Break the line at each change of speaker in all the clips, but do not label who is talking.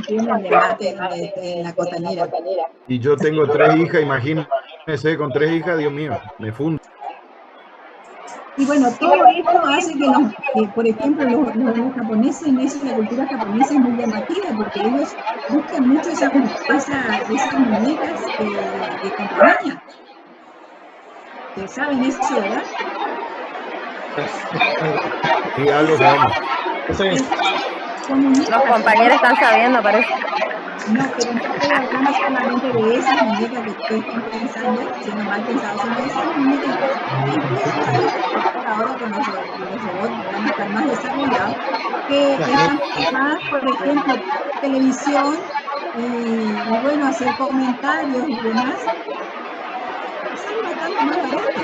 entienden de mate en la costanera.
Y yo tengo 3 hijas, imagínense, con 3 hijas, Dios mío, me fundo.
Y bueno, todo esto hace que por ejemplo, los japoneses, en eso la cultura japonesa es muy llamativa, porque ellos buscan mucho esas muñecas de compañía. Ustedes saben eso, ¿verdad?
Sí, algo sabemos.
Los compañeros están sabiendo, parece.
No, pero no estoy hablando solamente de esas muñecas que ustedes están pensando, sino mal pensadas, sino de esas muñecas que incluso hay por ahora con los robots van a estar más desarrollados, que están pensadas, por ejemplo, para televisión y bueno, hacer comentarios y demás, y sale bastante más barato.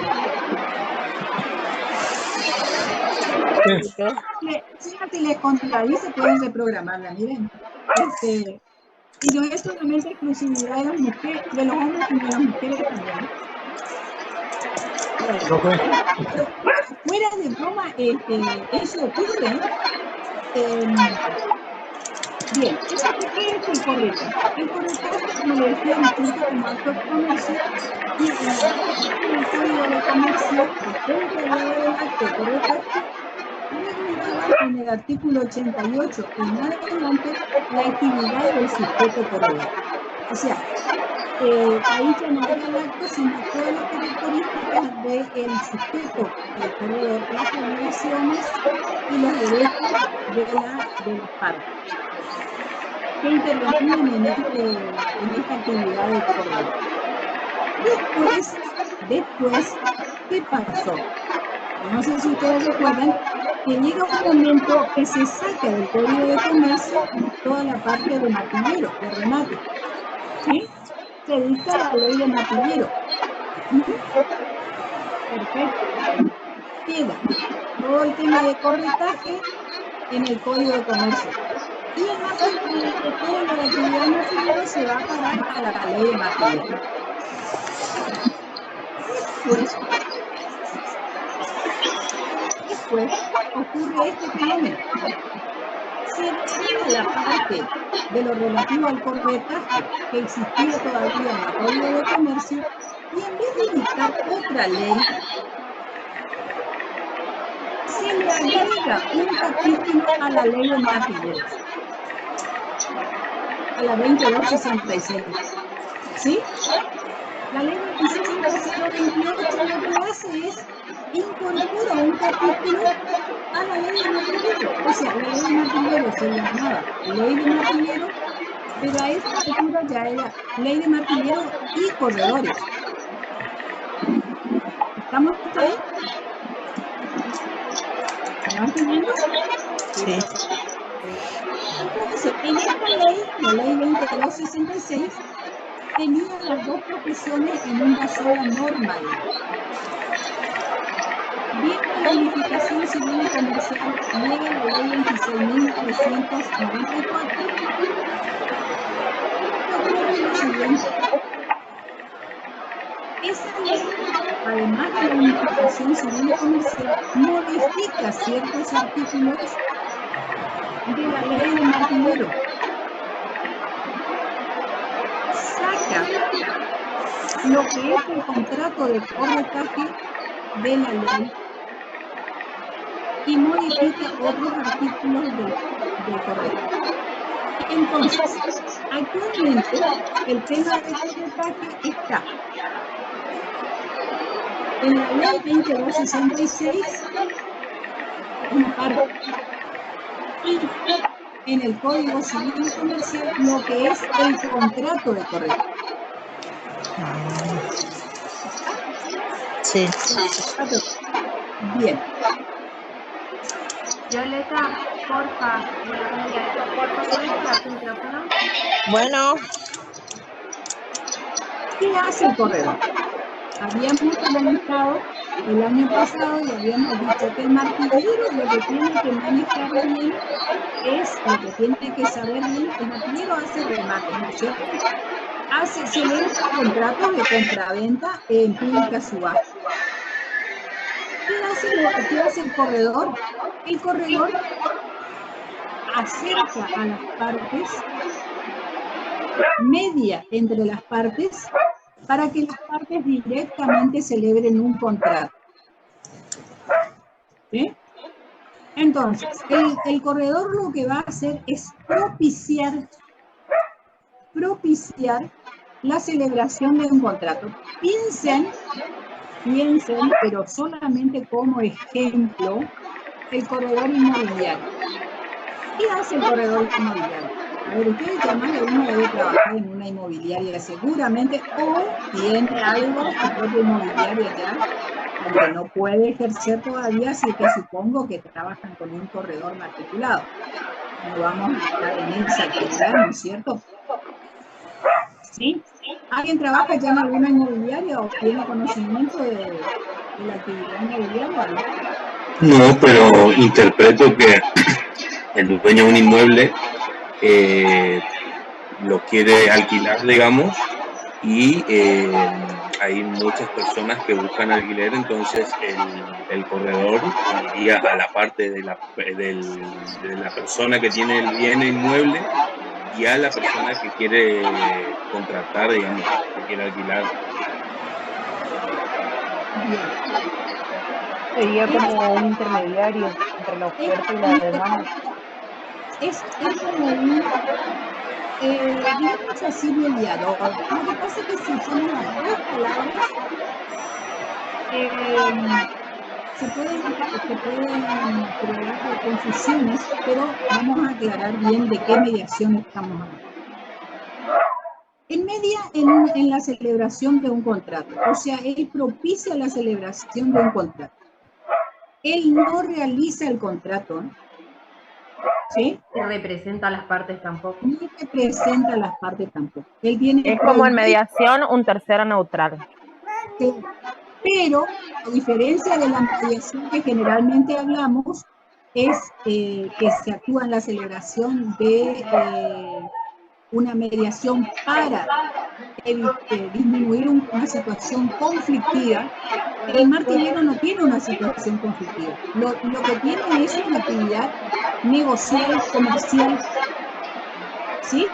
Si les contradice, pueden reprogramarla, miren. Y no es solamente exclusividad de las mujeres, de los hombres, sino de las mujeres también. Bueno, fuera de broma, eso ocurre. Bien, ¿qué es el corretaje? El corretaje, como le decía, distinto como acto de comercio, y en el Código de Comercio, después de que hablaba del acto de corretaje, regulaba en el artículo 88 en adelante la actividad del sujeto corredor. O sea, ahí ya no era el acto, sino todas las características del sujeto corredor, las obligaciones y los derechos de las partes que intervenían en esta actividad de corredor. Después, ¿qué pasó? No sé si ustedes recuerdan que llega un momento que se saca del Código de Comercio toda la parte de martillero, de remate, ¿sí? Se dicta la ley de martillero. Perfecto. Queda todo el tema de corretaje en el Código de Comercio. Y todo lo de actividad de martillero se va a parar a la ley de martillero. Después ocurre este fenómeno. Se elimina la parte de lo relativo al corretaje que existía todavía en el Código de Comercio y en vez de dictar otra ley, se le agrega un capítulo a la ley de martilleros, a la 2266. ¿Sí? La ley 25028 lo que hace es incorpora un capítulo a la ley de martillero. O sea, la ley de martillero se llamaba ley de martillero, pero a esta altura ya era ley de martillero y corredores. ¿Estamos hasta ahí? ¿Me van siguiendo?
Sí.
Entonces, en esta ley, la ley 2266, tenía las dos profesiones en una sola norma, digamos. Viene la unificación civil y comercial, llega la ley 26.994, y lo que ocurre es lo siguiente. Esa ley, además de la unificación civil y comercial, modifica ciertos artículos de la ley de martillero. Saca lo que es el contrato de corretaje de la ley y modifica otros artículos del corretaje. Entonces, actualmente el tema de corretaje está en la ley 2266, una parte, y en el Código Civil y Comercial lo que es el contrato de corretaje.
Sí.
Bien.
Violeta, porfa, ¿puedes cerrar tu micrófono?
Bueno.
¿Qué hace el corredor? Habíamos analizado el año pasado y habíamos dicho que el martillero lo que tiene que manejar bien es, lo que tiene que saber bien, el martillero hace remates, ¿no es cierto? Celebra contratos de compraventa en pública subasta. ¿Qué hace el corredor? El corredor acerca a las partes media entre las partes para que las partes directamente celebren un contrato. ¿Sí? Entonces, el corredor lo que va a hacer es propiciar la celebración de un contrato. Piensen, pero solamente como ejemplo, el corredor inmobiliario. ¿Qué hace el corredor inmobiliario? A ver, ustedes ya más de uno debe trabajar en una inmobiliaria seguramente, o tiene algo, su propia inmobiliaria ya, aunque no puede ejercer todavía, así que supongo que trabajan con un corredor matriculado. No vamos a estar en esa actividad, ¿no es cierto? ¿Sí? ¿Alguien trabaja ya en alguna inmobiliaria o tiene conocimiento de la actividad inmobiliaria?
No, pero interpreto que el dueño de un inmueble lo quiere alquilar, digamos, y hay muchas personas que buscan alquiler, entonces el corredor iría a la parte de la persona que tiene el bien inmueble y a la persona que quiere contratar, digamos, que quiere alquilar.
Bien.
Sería como un intermediario entre la oferta y la demanda.
Es como un, digamos así, mediador. Lo que pasa es que si usamos las dos palabras, se pueden crear confusiones, pero vamos a aclarar bien de qué mediación estamos hablando. En media en la celebración de un contrato, o sea, él propicia la celebración de un contrato. Él no realiza el contrato, ¿sí?
Y representa a las partes tampoco.
Ni representa a las partes tampoco. Él tiene
Es como en mediación un tercero neutral.
Pero, a diferencia de la mediación que generalmente hablamos, es que se actúa en la celebración de una mediación para disminuir una situación conflictiva. El martillero no tiene una situación conflictiva. Lo que tiene es una actividad negocial, comercial. ¿Sí?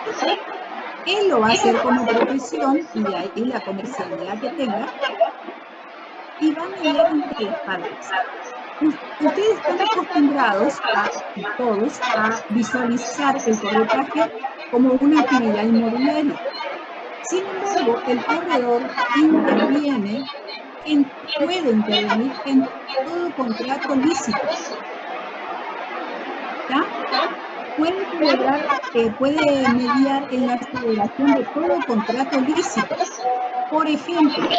Él lo va a hacer como profesión y de ahí la comercialidad que tenga y va a mediar entre las partes. Ustedes están acostumbrados todos a visualizar el corretaje como una actividad inmobiliaria. Sin embargo, el corredor puede intervenir en todo contrato lícito. ¿Está? Puede mediar en la celebración de todo contrato lícito. Por ejemplo,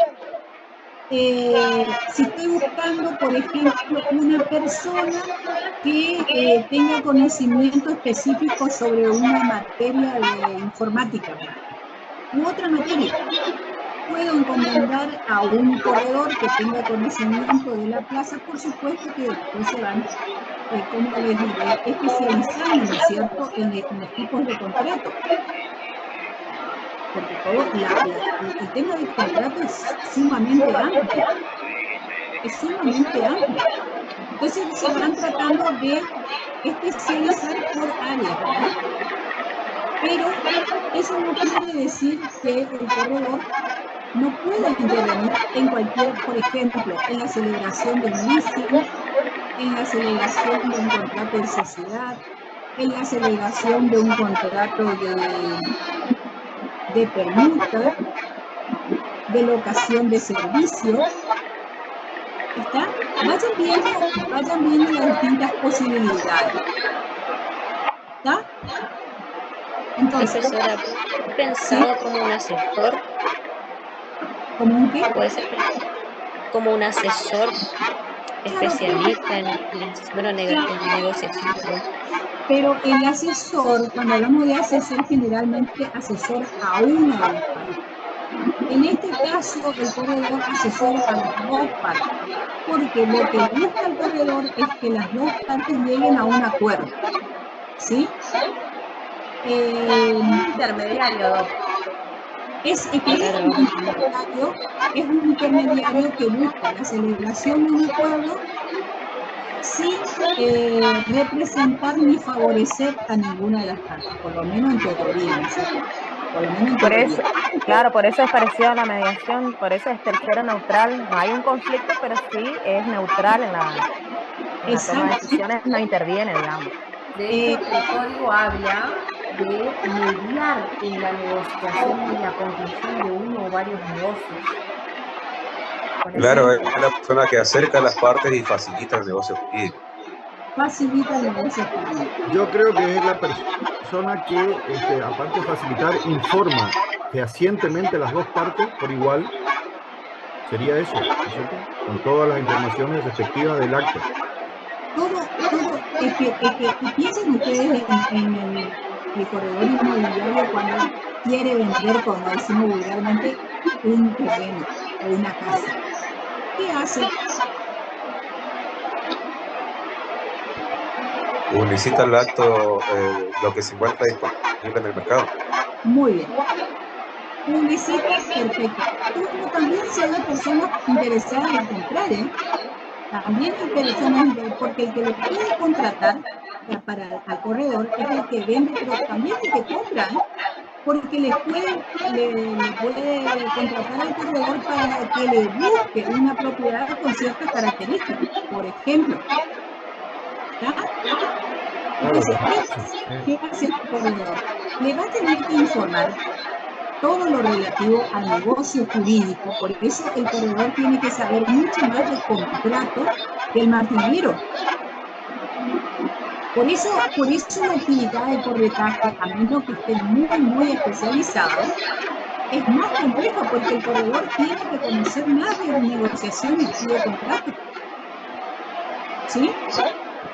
si estoy buscando, por ejemplo, una persona que tenga conocimiento específico sobre una materia de informática u otra materia, puedo encomendar a un corredor que tenga conocimiento de la plaza, por supuesto que después se van, como les diré, especializando, ¿no es cierto?, en los tipos de contrato. Porque el tema del contrato es sumamente amplio. Entonces se van tratando de especializar por áreas, ¿verdad? Pero eso no quiere decir que el corredor no pueda intervenir en cualquier, por ejemplo, en la celebración del leasing, en la celebración de un contrato de sociedad, en la celebración de un contrato de permuta, de locación de servicio. ¿Está? Vayan viendo las distintas posibilidades. ¿Está? Entonces,
profesora, pensado
¿sí?
como un asesor.
¿Como un qué?
Puede ser como un asesor especialista en negociación.
Pero el asesor, cuando hablamos de asesor, generalmente asesora a una de las partes. En este caso, el corredor asesora a las dos partes, porque lo que busca el corredor es que las dos partes lleguen a un acuerdo. ¿Sí?
Intermediario, Doc.
Es un intermediario que busca la celebración de un acuerdo sin representar ni favorecer a ninguna de las partes, por lo menos en teoría, ¿no es cierto? Por lo menos en
Por
teoría.
eso, claro, por eso es parecido a la mediación, por eso es tercero neutral. No hay un conflicto, pero sí es neutral en la toma de
Exacto.
decisiones, no interviene, digamos.
De hecho, el código habla de mediar en la negociación y la conclusión de uno o varios negocios. Por
Claro, es
ejemplo,
la persona que acerca a las partes y facilita el negocio jurídico.
Facilita el negocio jurídico.
Yo creo que es la persona que, aparte de facilitar, informa fehacientemente las dos partes por igual. Sería eso, ¿no es cierto? Con todas las informaciones respectivas del acto.
Todo, y piensen ustedes en el corredor inmobiliario cuando quiere vender, como decimos vulgarmente, un terreno o una casa. ¿Qué hace?
Publicita el acto, lo que se encuentra disponible en el mercado.
Muy bien. Publicita, perfecto. Pero también si hay personas interesadas en comprar, ¿eh? También hay personas, porque el que lo puede contratar para al corredor es el que vende, pero también el que compra, ¿eh? Porque le puede contratar al corredor para que le busque una propiedad con ciertas características. Por ejemplo, ¿ya? Entonces, ¿qué hace el corredor? Le va a tener que informar todo lo relativo al negocio jurídico, por eso el corredor tiene que saber mucho más de contrato que el martillero. Por eso la actividad de corretaje, a menos que esté muy especializado, es más compleja porque el corredor tiene que conocer más de negociaciones y de contrato. ¿Sí?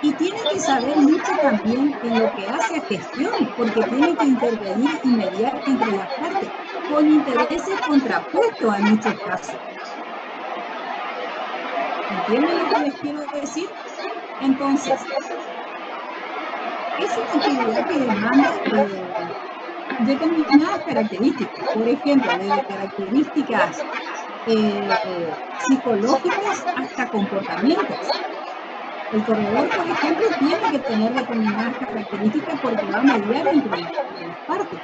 Y tiene que saber mucho también en lo que hace a gestión, porque tiene que intervenir y mediar entre las partes, con intereses contrapuestos en muchos casos. ¿Entienden lo que les quiero decir? Entonces, es una actividad que demanda determinadas características, por ejemplo, desde características psicológicas hasta comportamientos. El corredor, por ejemplo, tiene que tener determinadas características porque va a mediar entre las partes.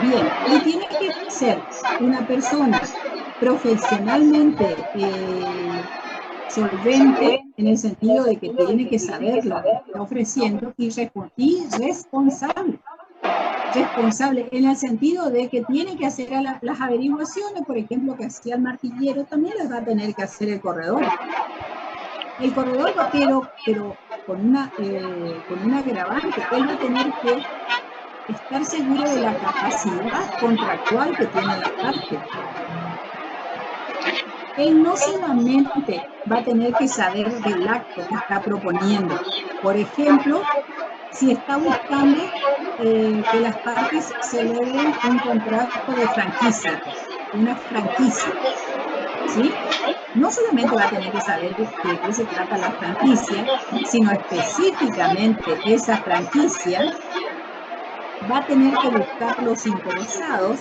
Bien, y tiene que ser una persona profesionalmente solvente, en el sentido de que tiene que saber lo que está ofreciendo, y responsable. Responsable en el sentido de que tiene que hacer las averiguaciones, por ejemplo, que hacía el martillero, también las va a tener que hacer el corredor. El corredor, pero con una agravante, él va a tener que estar seguro de la capacidad contractual que tiene la parte. Él no solamente va a tener que saber del acto que está proponiendo. Por ejemplo, si está buscando que las partes celebren un contrato de franquicia, una franquicia, ¿sí? No solamente va a tener que saber de qué se trata la franquicia, sino específicamente esa franquicia va a tener que buscar los interesados,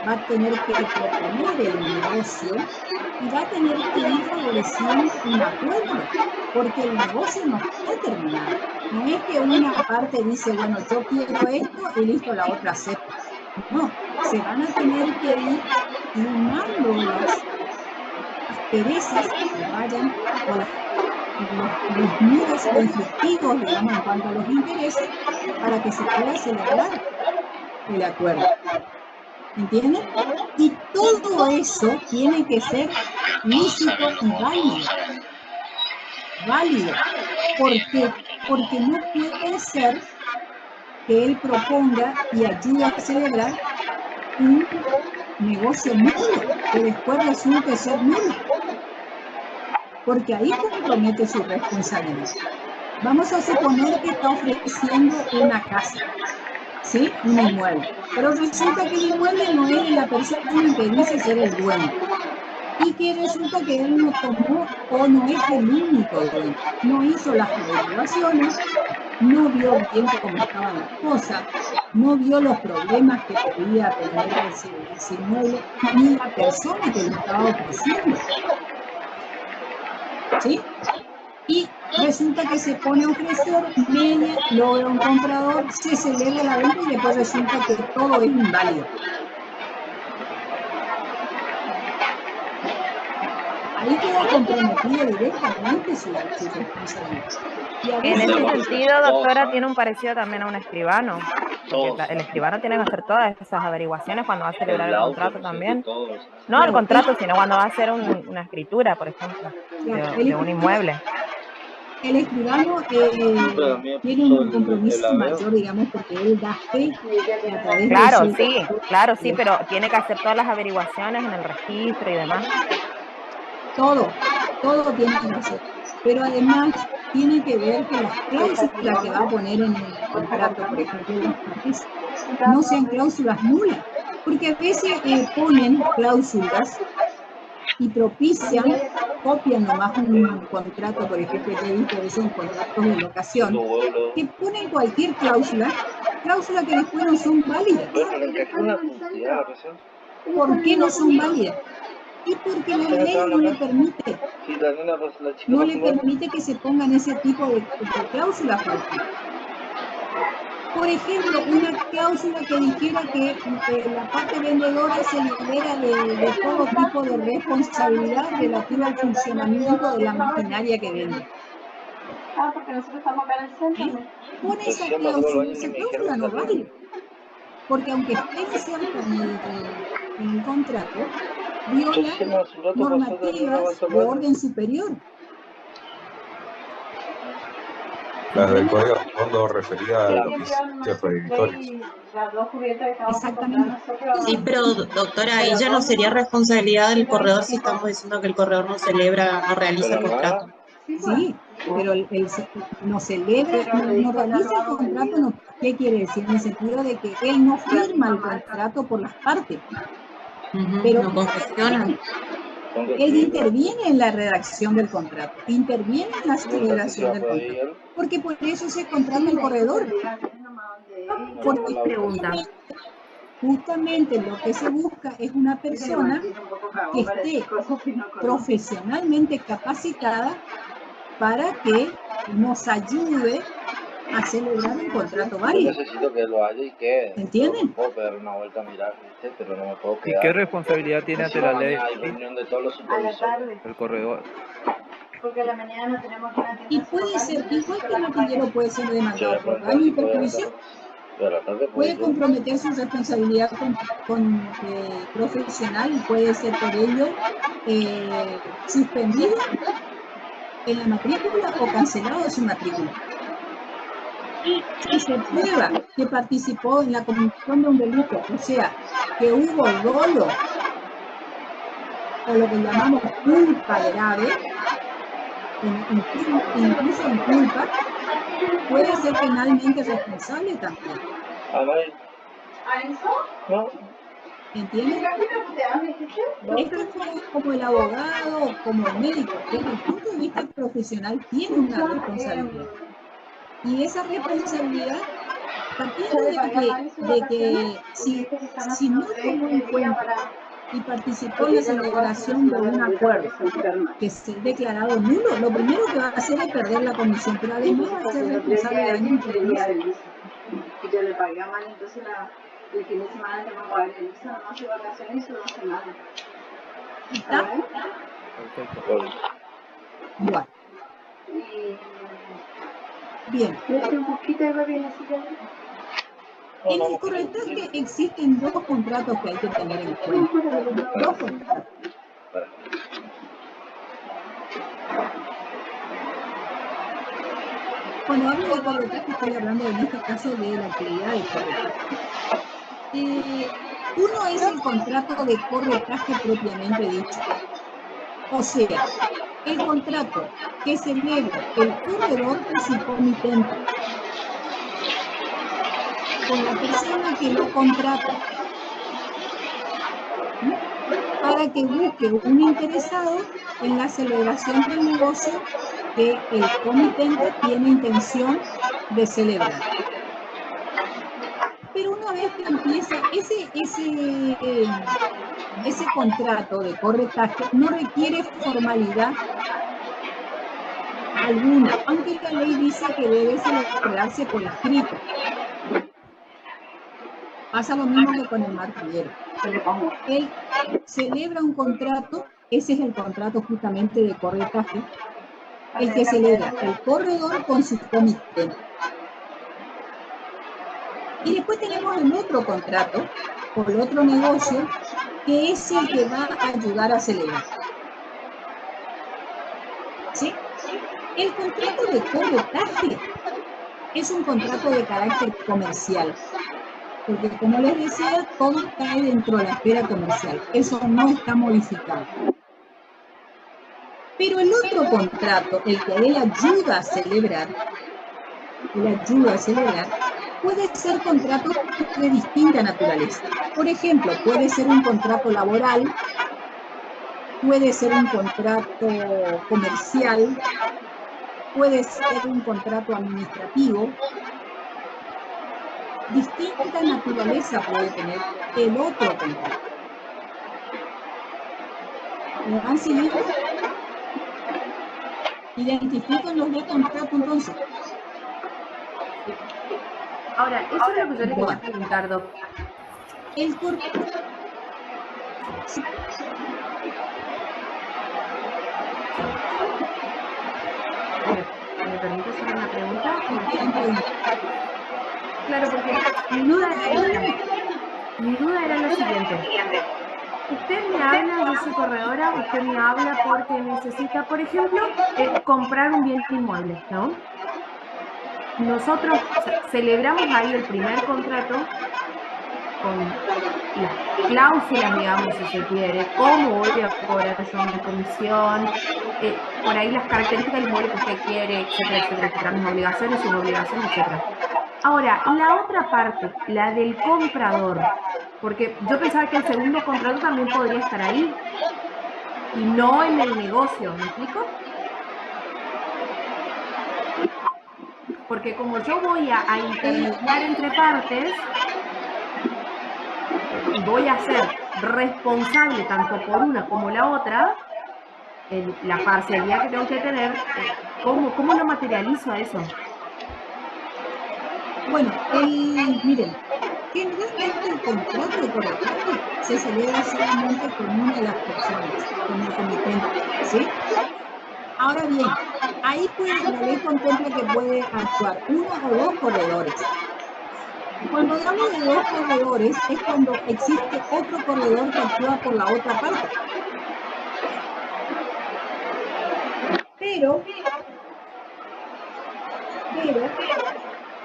va a tener que proponer el negocio y va a tener que ir favoreciendo un acuerdo, porque el negocio no está terminado. No es que una parte dice, bueno, yo quiero esto y listo, la otra acepta. No, se van a tener que ir limando las asperezas que vayan o los nudos conflictivos, digamos, en cuanto a los intereses, para que se pueda celebrar el acuerdo. ¿Entienden? Y todo eso tiene que ser lícito y válido. Válido. ¿Por qué? Porque no puede ser que él proponga y ayude a celebrar un negocio nulo, que después resulte ser nulo. Porque ahí compromete su responsabilidad. Vamos a suponer que está ofreciendo una casa, ¿sí? Un inmueble. Pero resulta que el inmueble no es de la persona que dice ser el dueño. Y que resulta que él no tomó o no es el único dueño. No hizo las averiguaciones, no vio bien cómo estaban las cosas, no vio los problemas que podía tener ese inmueble, ni la persona que lo estaba ofreciendo. ¿sí? Y resulta que se pone a ofrecer, media, logra un comprador, se celebra la venta y después resulta que todo es inválido. Ahí queda comprometido directamente su responsabilidad. Y a
En
veces
ese sentido, doctora, tiene un parecido también a un escribano, porque el escribano tiene que hacer todas esas averiguaciones cuando va a celebrar el contrato también. No el
claro,
contrato, sino cuando va a hacer una escritura, por ejemplo,
claro,
de un inmueble.
el escribano tiene un compromiso mayor, digamos, porque él da fe a través
Claro,
de
sí, pero tiene que hacer todas las averiguaciones en el registro y demás.
todo tiene que hacer. Pero además tiene que ver que las cláusulas que va a poner en el contrato, por ejemplo, las partes, no sean cláusulas nulas, porque a veces ponen cláusulas y propician, copian nomás un contrato, por ejemplo, que he visto a veces en contratos de locación, que ponen cualquier cláusula que después no son válidas. ¿Por qué no son válidas? Y porque la ley no le permite. No le permite que se pongan ese tipo de cláusulas. Por ejemplo, una cláusula que dijera que la parte vendedora se libera de todo tipo de responsabilidad relativa al funcionamiento de la maquinaria que vende.
Porque nosotros estamos acá en el centro.
Pone esa cláusula no vale. Porque aunque esté inserta en el contrato, viola normativas de orden superior.
Las del código de fondo refería a los vicios prohibitorios.
Exactamente.
Sí, pero doctora, ahí ya no sería responsabilidad del corredor si estamos diciendo que el corredor no celebra, no realiza el contrato.
Sí, pero no celebra, no realiza el contrato, no, ¿qué quiere decir? En el sentido de que él no firma el contrato por las partes. Pero
no confecciona.
Él interviene en la redacción del contrato, interviene en la celebración del contrato, porque por eso se contrata el corredor. Porque justamente lo que se busca es una persona que esté profesionalmente capacitada para que nos ayude a celebrar un contrato válido.
Yo necesito que lo haya y que
¿entienden?
No puedo pegar una vuelta a mirar, ¿viste? Pero no me puedo
¿Y
quedar.
qué responsabilidad tiene ante la ley
Hay reunión de todos los supervisores.
el corredor?
Porque a la mañana tenemos una
Y puede ser, igual que el artillero puede ser demandado por daño y perjuicio, puede comprometer su responsabilidad profesional y puede ser por ello suspendido en la matrícula o cancelado de su matrícula. Si se prueba que participó en la comisión de un delito, o sea, que hubo dolo o lo que llamamos culpa grave, incluso en culpa, puede ser penalmente responsable también.
¿No?
¿Entienden? Esto es como el abogado, como el médico, desde el punto de vista profesional tiene una responsabilidad. Y esa responsabilidad, partiendo de que si no tomó en cuenta y participó en la celebración de un acuerdo que se ha declarado nulo, lo primero que va a hacer es perder la comisión, pero además va a ser responsable de daño y perjuicio.
Y yo le pagué mal, entonces el fin de semana tengo que pagar el ISA, no hace vacaciones y su 2 semanas.
¿Está?
Perfecto.
Bueno. Bien.
Un poquito de bebé
En el corretaje existen dos contratos que hay que tener en cuenta. Dos contratos. Cuando hablo de corretaje estoy hablando en este caso de la actividad de corretaje. Uno es el contrato de corretaje propiamente dicho. O sea, el contrato que celebra el corredor con su comitente, con la persona que lo contrata, para que busque un interesado en la celebración del negocio que el comitente tiene intención de celebrar. Pero una vez que empieza ese contrato de corretaje, no requiere formalidad alguna, aunque la ley dice que debe celebrarse por escrito. Pasa lo mismo que con el martillero. Él celebra un contrato, ese es el contrato justamente de corretaje, el que celebra el corredor con su comité. Y después tenemos el otro contrato, por el otro negocio, que es el que va a ayudar a celebrar. ¿Sí? El contrato de corretaje es un contrato de carácter comercial, porque como les decía, todo cae dentro de la esfera comercial. Eso no está modificado. Pero el otro contrato, el que él ayuda a celebrar, puede ser contratos de distinta naturaleza. Por ejemplo, puede ser un contrato laboral, puede ser un contrato comercial, puede ser un contrato administrativo. Distinta naturaleza puede tener el otro contrato. ¿Me van siguiendo? Identifican los dos contratos entonces.
Ahora, eso es lo que yo le quería preguntar, Doc.
El contrato.
¿Me permite hacer una pregunta? Claro, porque mi duda era lo siguiente. Usted me habla, yo soy corredora, usted me habla porque necesita, por ejemplo, comprar un bien inmueble, ¿no? Nosotros celebramos ahí el primer contrato con las cláusulas, digamos, si se quiere, cómo voy a cobrar una comisión, por ahí las características del inmueble que usted quiere, etcétera, etcétera, etcétera, mis obligaciones, sus obligaciones, etcétera. Ahora, la otra parte, la del comprador, porque yo pensaba que el segundo contrato también podría estar ahí, y no en el negocio, ¿me explico? Porque como yo voy a intermediar entre partes, y voy a ser responsable tanto por una como la otra, la parcialidad que tengo que tener, ¿cómo lo materializo a eso?
Bueno, miren, generalmente el contrato de corretaje se celebra solamente con una de las personas, con el comitente, ¿sí? Ahora bien, ahí la ley contempla que puede actuar uno o dos corredores. Cuando hablamos de dos corredores es cuando existe otro corredor que actúa por la otra parte. Pero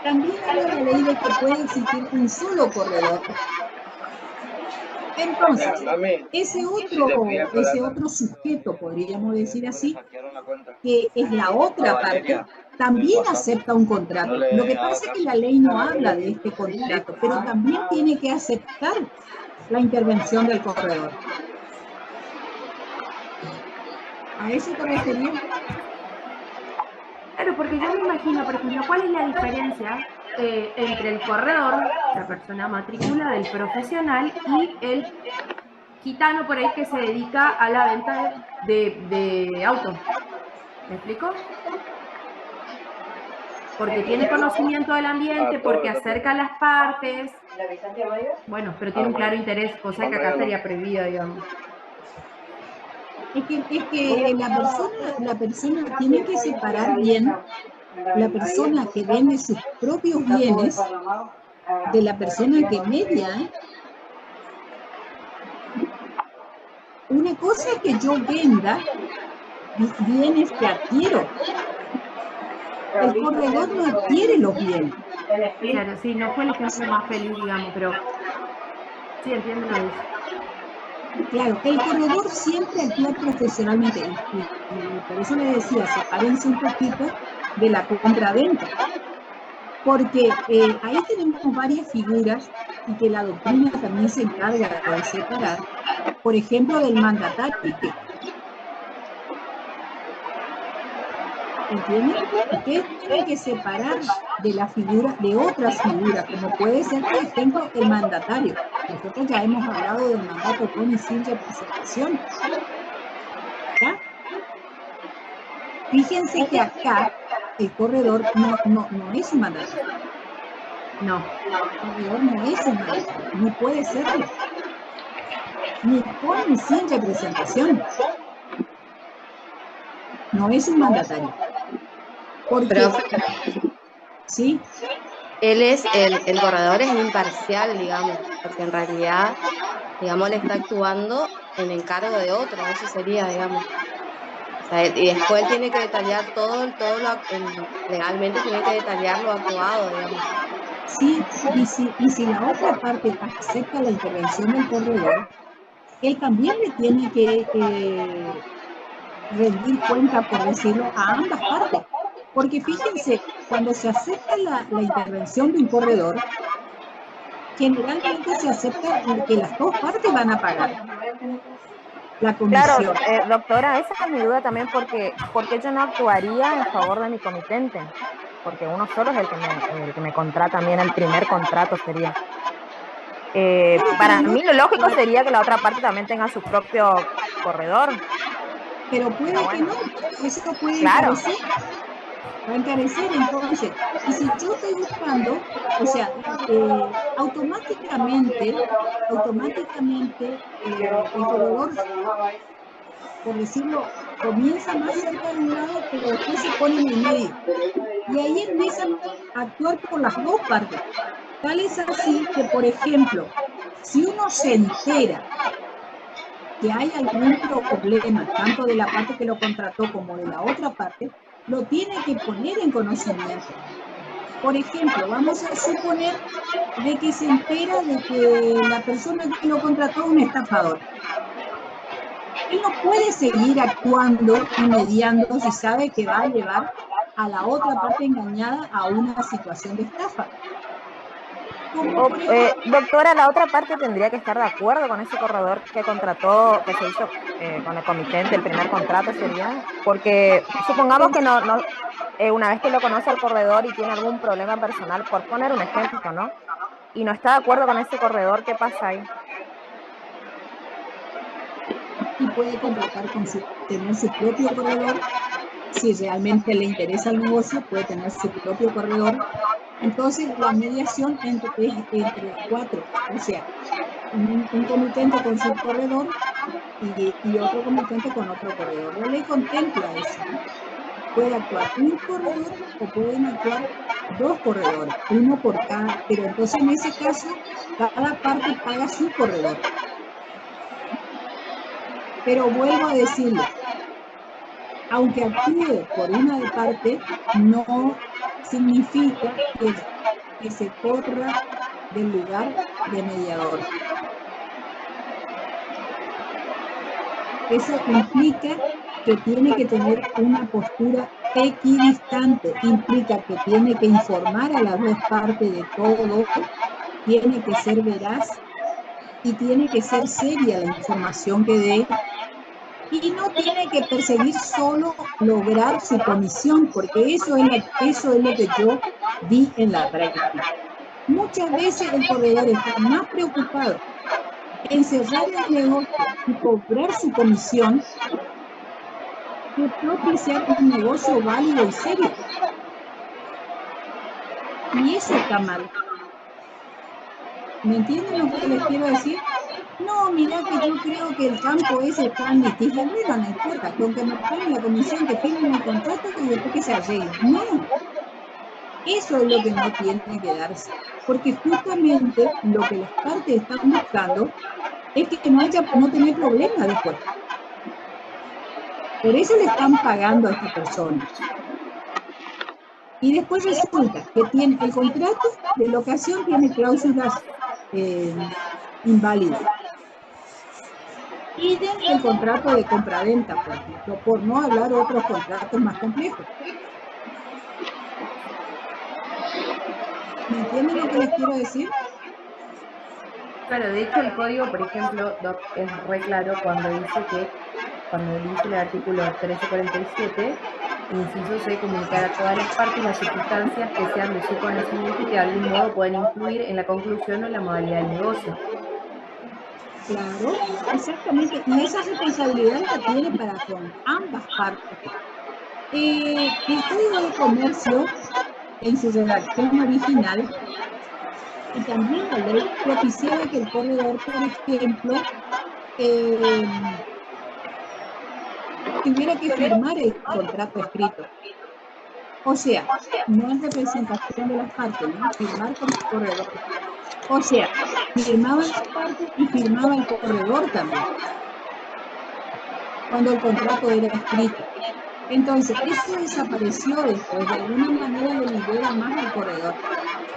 también habla la ley de que puede existir un solo corredor. Entonces, ese otro sujeto, podríamos decir así, que es la otra parte, también acepta un contrato. Lo que pasa es que la ley no habla de este contrato, pero también tiene que aceptar la intervención del corredor. ¿A eso te referías?
Claro, porque yo me imagino, por ejemplo, ¿cuál es la diferencia entre el corredor, la persona matrícula del profesional, y el gitano por ahí que se dedica a la venta de autos? ¿Me explico? Porque tiene conocimiento del ambiente, porque acerca a las partes. Bueno, pero tiene un claro interés, cosa que acá estaría prohibida, digamos.
Es que la persona tiene que separar bien la persona que vende sus propios bienes de la persona que media. Una cosa es que yo venda bienes que adquiero. El corredor no adquiere los bienes.
Claro, sí, no fue el ejemplo más feliz, digamos, pero sí, entiendo lo que dice.
Claro, el corredor siempre actúa profesionalmente y por eso les decía, sepárense un poquito de la compraventa, porque ahí tenemos varias figuras y que la doctrina también se encarga de separar, por ejemplo, del mandatario. ¿Entienden? Ustedes tienen que separar de la figura, de otras figuras, como puede ser, por ejemplo, el mandatario. Nosotros ya hemos hablado del mandato con y sin representación. ¿Ya? Fíjense que acá el corredor no es un mandatario.
No.
El corredor no es un mandatario, ni puede serlo. Ni con ni sin representación. No es un mandatario. Porque,
Pero
¿sí?
el corredor es imparcial, digamos, porque en realidad, digamos, le está actuando en encargo de otro, eso sería, digamos. O sea, y después él tiene que detallar legalmente tiene que detallar lo actuado, digamos.
Sí, y si la otra parte acepta la intervención del corredor, él también le tiene que rendir cuenta, por decirlo, a ambas partes. Porque fíjense, cuando se acepta la intervención de un corredor, generalmente se acepta que las dos partes van a pagar la comisión.
Claro, doctora, esa es mi duda también, porque yo no actuaría en favor de mi comitente, porque uno solo es el que me contrata, también el primer contrato sería. Para mí lo lógico sería que la otra parte también tenga su propio corredor.
Pero puede que no, eso puede
claro.
encarecer. Va a encarecer entonces. Y si yo estoy buscando, o sea, automáticamente el corredor, por decirlo, comienza más cerca de un lado, pero después se pone en el medio. Y ahí empiezan a actuar por las dos partes. Tal es así que, por ejemplo, si uno se entera que hay algún problema, tanto de la parte que lo contrató como de la otra parte, lo tiene que poner en conocimiento. Por ejemplo, vamos a suponer de que se entera de que la persona que lo contrató es un estafador. Él no puede seguir actuando y mediando si sabe que va a llevar a la otra parte engañada a una situación de estafa.
Doctora, la otra parte tendría que estar de acuerdo con ese corredor que contrató, que se hizo con el comitente, el primer contrato sería, porque supongamos que una vez que lo conoce el corredor y tiene algún problema personal, por poner un ejemplo, ¿no? Y no está de acuerdo con ese corredor, ¿qué pasa ahí?
Y puede contratar tener su propio corredor. Si realmente le interesa el negocio, puede tener su propio corredor. Entonces, la mediación entre 4, o sea, un comitente con su corredor y otro comitente con otro corredor. La ley contempla eso, ¿no? Puede actuar un corredor o pueden actuar dos corredores, uno por cada, pero entonces en ese caso, cada parte paga su corredor. Pero vuelvo a decirle, aunque actúe por una de parte, no significa que se corra del lugar de mediador. Eso implica que tiene que tener una postura equidistante, implica que tiene que informar a las dos partes de todo, tiene que ser veraz y tiene que ser seria la información que dé, y no tiene que perseguir solo lograr su comisión, porque eso es lo que yo vi en la práctica. Muchas veces el corredor está más preocupado en cerrar el negocio y cobrar su comisión que propiciar un negocio válido y serio. Y eso está mal. ¿Me entienden lo que les quiero decir? No, mirá que yo creo que el campo ese está en litigio. Bueno, no importa, que aunque me paguen la comisión, que firmen el contrato y después que se arregle. No. Eso es lo que no tiene que darse. Porque justamente lo que las partes están buscando es que no tener problemas después. Por eso le están pagando a esta persona. Y después resulta que tiene el contrato de locación tiene cláusulas inválidas. Y el contrato de compraventa, por ejemplo, por no hablar de otros contratos más complejos. ¿Me entienden lo que les quiero decir?
Claro, de hecho el código, por ejemplo, Doc, es re claro cuando dice el artículo 1347, inciso C, comunicar a todas las partes las circunstancias que sean de su conocimiento y que de algún modo pueden influir en la conclusión o en la modalidad del negocio.
Claro, exactamente. Y esa responsabilidad la tiene para con ambas partes. El Código de Comercio, en su redacción original, y también la ley propiciaba que el corredor, por ejemplo, tuviera que firmar el contrato escrito. O sea, no es representación de las partes, ¿no? Firmar como corredor. O sea, firmaban las partes y firmaba el corredor también, cuando el contrato era escrito. Entonces, eso desapareció después, de alguna manera lo libera más al corredor,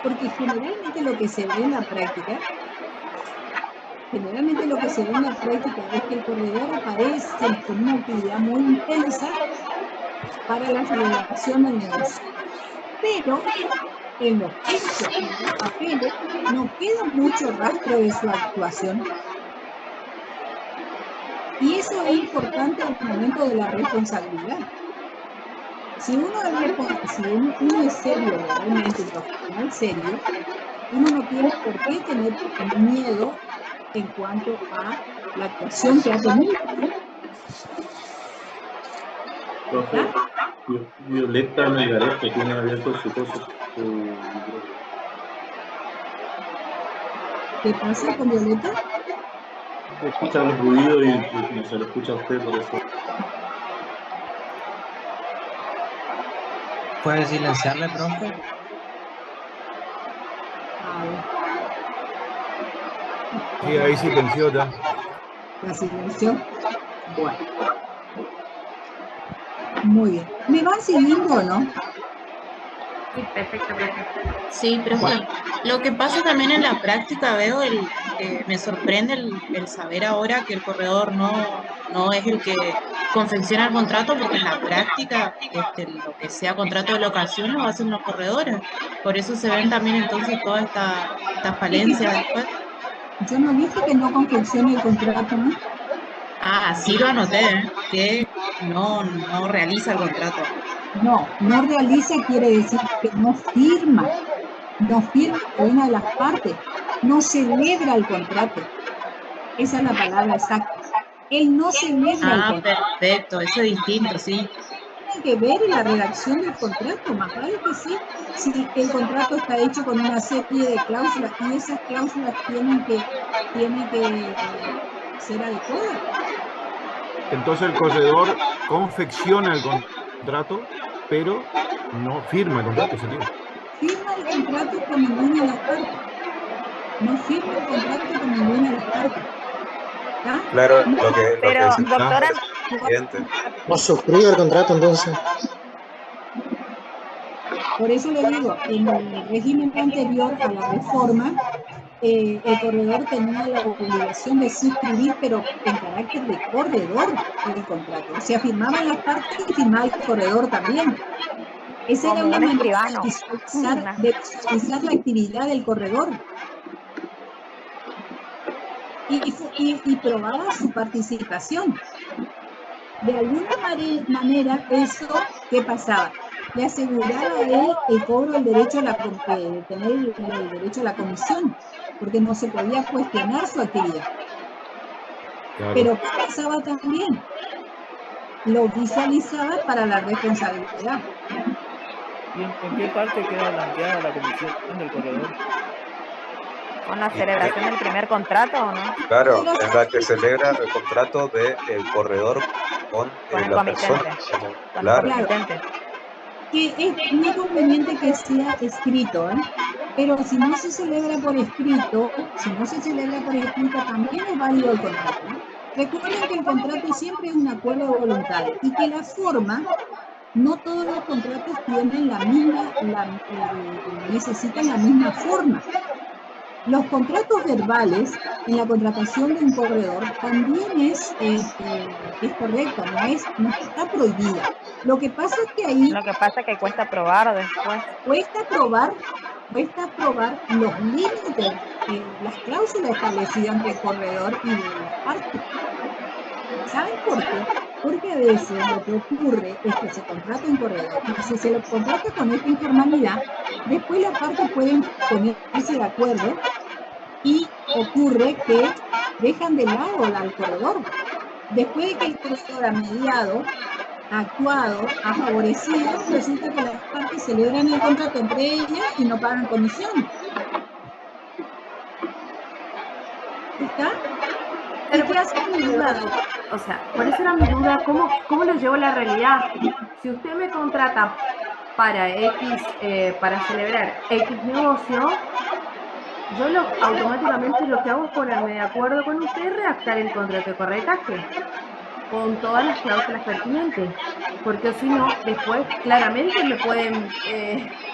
porque generalmente lo que se ve en la práctica es que el corredor aparece con una actividad muy intensa para la celebración del negocio. Pero en los hechos, en los papeles, no queda mucho rastro de su actuación. Y eso es importante al momento de la responsabilidad. Si uno es serio, realmente un profesional serio, uno no tiene por qué tener miedo en cuanto a la actuación que ha tenido.
Profe, Violeta Melgarejo que tiene abierto su cosa.
¿Qué pasa con Violeta?
Se escuchan los ruidos y no se lo escucha a usted, por eso.
¿Puede silenciarle, profe?
Sí, ahí silenció ya.
¿La silenció? Bueno. Muy bien. ¿Me van siguiendo o no?
Sí, perfecto, perfecto.
Sí, profe. Lo que pasa también en la práctica, veo, me sorprende el saber ahora que el corredor no es el que confecciona el contrato, porque en la práctica lo que sea contrato de locación lo hacen los corredores. Por eso se ven también entonces todas estas falencias después.
Yo no dije que no confeccione el contrato, ¿no?
Ah, sí lo anoté, que no realiza el contrato.
No realiza quiere decir que no firma una de las partes, no celebra el contrato. Esa es la palabra exacta. Él no celebra el contrato.
Perfecto, eso es distinto, sí.
Tiene que ver la redacción del contrato, más vale que sí. Si el contrato está hecho con una serie de cláusulas y esas cláusulas tienen que ser adecuadas.
Entonces el corredor confecciona el contrato, pero no firma el contrato, sería.
Firma el contrato con ninguna de las partes. No firma el contrato con ninguna de las partes. ¿Ah?
Claro,
No,
pero, doctora,
No suscribe el contrato entonces.
por eso le digo, en el régimen anterior a la reforma, el corredor tenía la obligación de suscribir, pero en carácter de corredor el contrato. O sea, firmaban las partes y firmaba el corredor también. Esa era una manera de visualizar la actividad del corredor. Y probaba su participación. De alguna manera, eso, ¿qué pasaba? Le aseguraba a él el cobro del derecho a tener el derecho a la comisión, porque no se podía cuestionar su actividad. Claro. Pero ¿qué pasaba también? Lo visualizaba para la responsabilidad.
¿Y en qué parte queda blanqueada la comisión del corredor?
¿Con la celebración del primer contrato o no?
Claro, en la que celebra el contrato del corredor con
el
la
comitente.
persona.
Claro.
Que es muy conveniente que sea escrito, ¿eh? Pero si no se celebra por escrito, también es válido el contrato, ¿no? Recuerden que el contrato siempre es un acuerdo de voluntades y que la forma, no todos los contratos tienen necesitan la misma forma. Los contratos verbales en la contratación de un corredor también es correcto, no está prohibida. Lo que pasa es que ahí...
Lo que pasa es que cuesta probar después.
Cuesta probar los límites, las cláusulas establecidas entre el corredor y la parte. ¿Saben por qué? Porque a veces lo que ocurre es que se contrata un corredor y si se lo contrata con esta informalidad, después las partes pueden ponerse de acuerdo y ocurre que dejan de lado al corredor. Después de que el corredor ha mediado, actuado, ha favorecido, resulta que las partes celebran el contrato entre ellas y no pagan comisión. ¿Está?
Pero qué hace mi duda, o sea, por eso era mi duda, ¿cómo lo llevo a la realidad? Si usted me contrata para para celebrar X negocio, yo automáticamente lo que hago es ponerme de acuerdo con usted y redactar el contrato de corretaje con todas las cláusulas pertinentes, porque si no, después claramente me pueden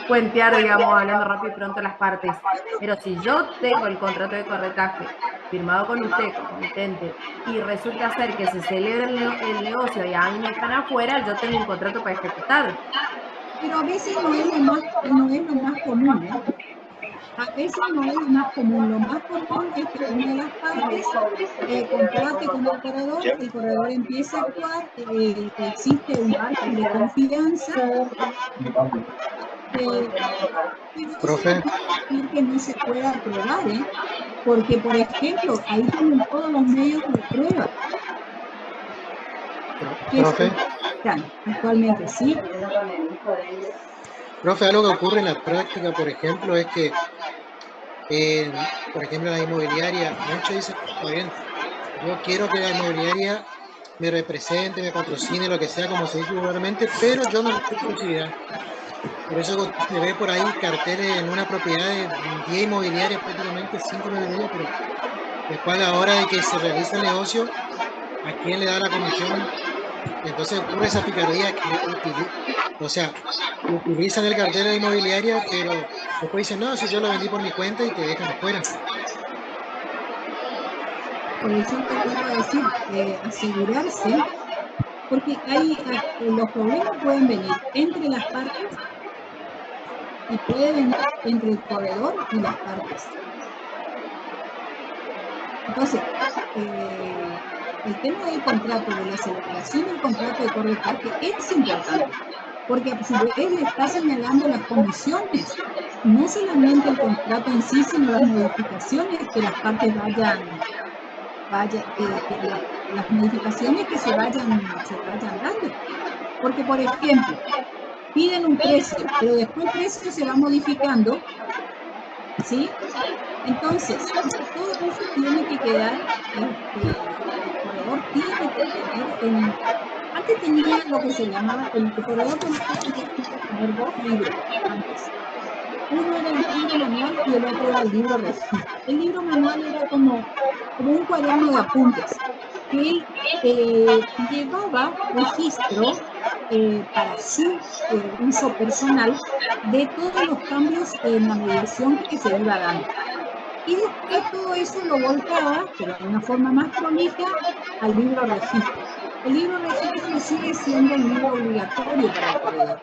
puentear, digamos, hablando rápido y pronto las partes. Pero si yo tengo el contrato de corretaje firmado con usted, con comitente, y resulta ser que se celebra el negocio y a mí me dejan afuera, yo tengo un contrato para ejecutar.
Pero a veces no es lo más común, ¿eh? A veces no es lo más común. Lo más común es que una de las partes contrate con el corredor empieza a actuar, existe un margen de confianza.
Profe.
Decir que no se pueda probar, ¿eh? Porque, por ejemplo, ahí tienen todos los medios de prueba.
Profe.
Actualmente, sí.
Profe, algo que ocurre en la práctica, por ejemplo, es que, por ejemplo, la inmobiliaria, muchos dicen, está bien, yo quiero que la inmobiliaria me represente, me patrocine, lo que sea, como se dice vulgarmente, pero yo no tengo exclusividad. Por eso se ve por ahí carteles en una propiedad de 10 inmobiliarias, prácticamente 5 inmobiliarias, pero después a la hora de que se realiza el negocio, ¿a quién le da la comisión? Y entonces ocurre esa picardía que utilizan el cartel de la inmobiliaria, pero después dicen, no, si yo lo vendí por mi cuenta y te dejan afuera.
Por eso te quiero decir, asegurarse, porque los problemas pueden venir entre las partes y pueden venir entre el corredor y las partes. Entonces, el tema del contrato, de la celebración del contrato de corretaje es importante, porque a su vez le está señalando las comisiones, no solamente el contrato en sí, sino las modificaciones que las partes las modificaciones que se vayan dando. Porque, por ejemplo, piden un precio, pero después el precio se va modificando, ¿sí? Entonces, todo eso tiene que quedar, el corredor tiene que tener, antes tenía lo que se llamaba, el corredor tenía que tener dos libros antes. Uno era el libro manual y el otro era el libro registro. El libro manual era como un cuaderno de apuntes que llevaba registro para su uso personal de todos los cambios en la mediación que se iba dando. Y después todo eso lo volcaba, pero de una forma más prolija, al libro registro. El libro registro sigue siendo el libro obligatorio para el corredor,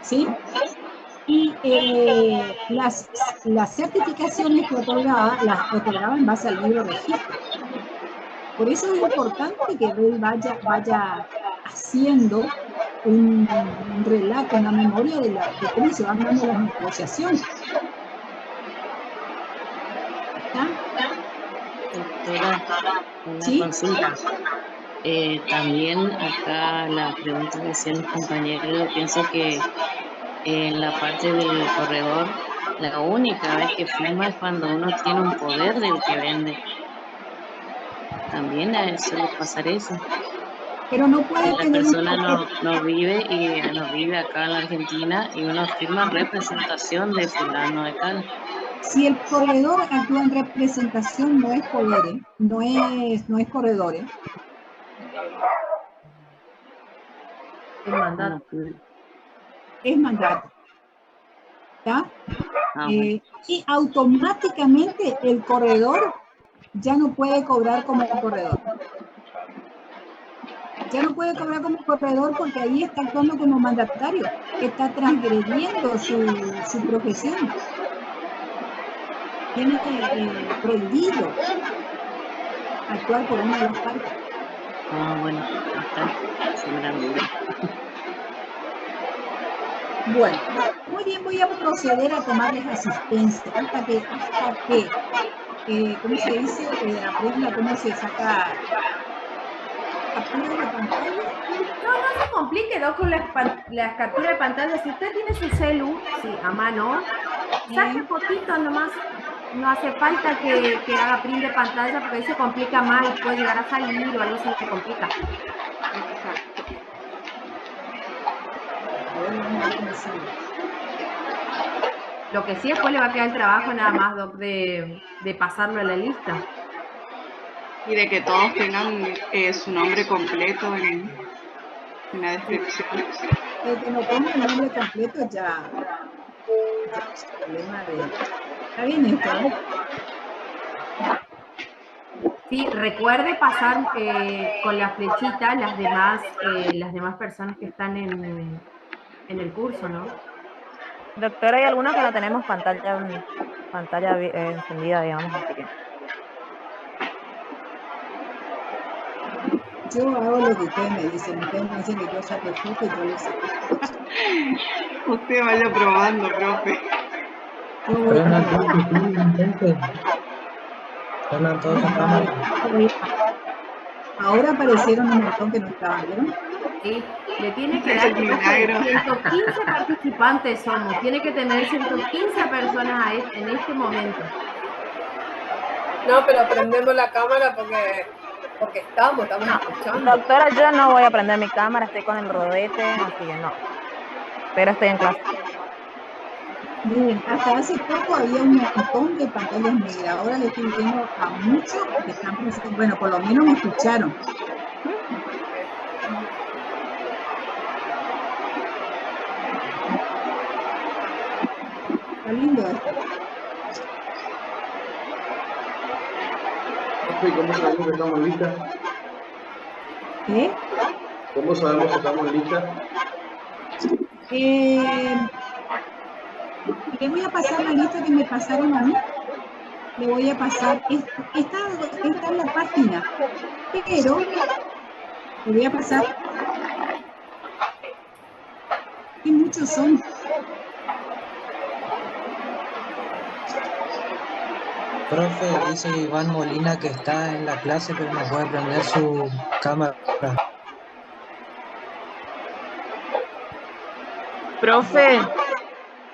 ¿sí? Y las certificaciones que otorgaba, las otorgaba en base al libro registro. Por eso es importante que él vaya haciendo un relato, una memoria de cómo se van dando las negociaciones.
Doctora, una consulta. También acá la pregunta que hacían los compañeros, yo pienso que en la parte del corredor, la única vez que firma es cuando uno tiene un poder del que vende. También suele pasar eso.
Pero no puede
la persona no vive acá en la Argentina y uno firma representación de fulano de tal.
Si el corredor actúa en representación, no es poder, no es corredor.
Es mandato.
Es mandato. ¿Está? Y automáticamente el corredor ya no puede cobrar como corredor. Ya no puede cobrar como corredor porque ahí está actuando como mandatario, está transgrediendo su profesión. Tiene prohibido actuar por una de las partes.
Bueno, está sembrando.
Bueno, muy bien, voy a proceder a tomarles asistencia hasta que ¿cómo se dice? Aprenda cómo se saca captura de pantalla
No se complique, Doc, con las capturas de pantalla. Si usted tiene su celu, sí, a mano, saque fotitos nomás. No hace falta que haga print de pantalla porque ahí se complica más y puede llegar a salir o algo se le complica. Lo que sí después le va a quedar el trabajo nada más, Doc, de pasarlo a la lista.
Y de que todos tengan su nombre completo en la descripción.
El que no ponga el nombre completo ya es problema de... Está bien esto, ¿eh?
Sí, recuerde pasar con la flechita las demás personas que están en el curso, ¿no?
Doctora, hay algunos que no tenemos pantalla encendida, digamos, así que...
Yo hago lo que ustedes me dicen que yo saque foto y yo les saco.
Usted vaya probando, profe.
Ahora aparecieron un montón que no estaban, ¿vieron?
Sí, le tiene que dar 115 participantes somos, tiene que tener 115 personas en este momento.
No, pero prendemos la cámara porque estamos escuchando.
Doctora, yo no voy a prender mi cámara, estoy con el rodete, así que no. Pero estoy en clase.
Miren, hasta hace poco había un montón de pantallas negras. Ahora le estoy viendo a muchos que están presentes. Bueno, por lo menos me escucharon. Está lindo esto.
¿Cómo sabemos que estamos listas?
¿Qué?
¿Cómo sabemos que estamos listas?
Le voy a pasar la lista que me pasaron a mí. Le voy a pasar, está en la página, pero le voy a pasar. Y muchos son.
Profe, dice Iván Molina que está en la clase pero no puede prender su cámara.
Profe,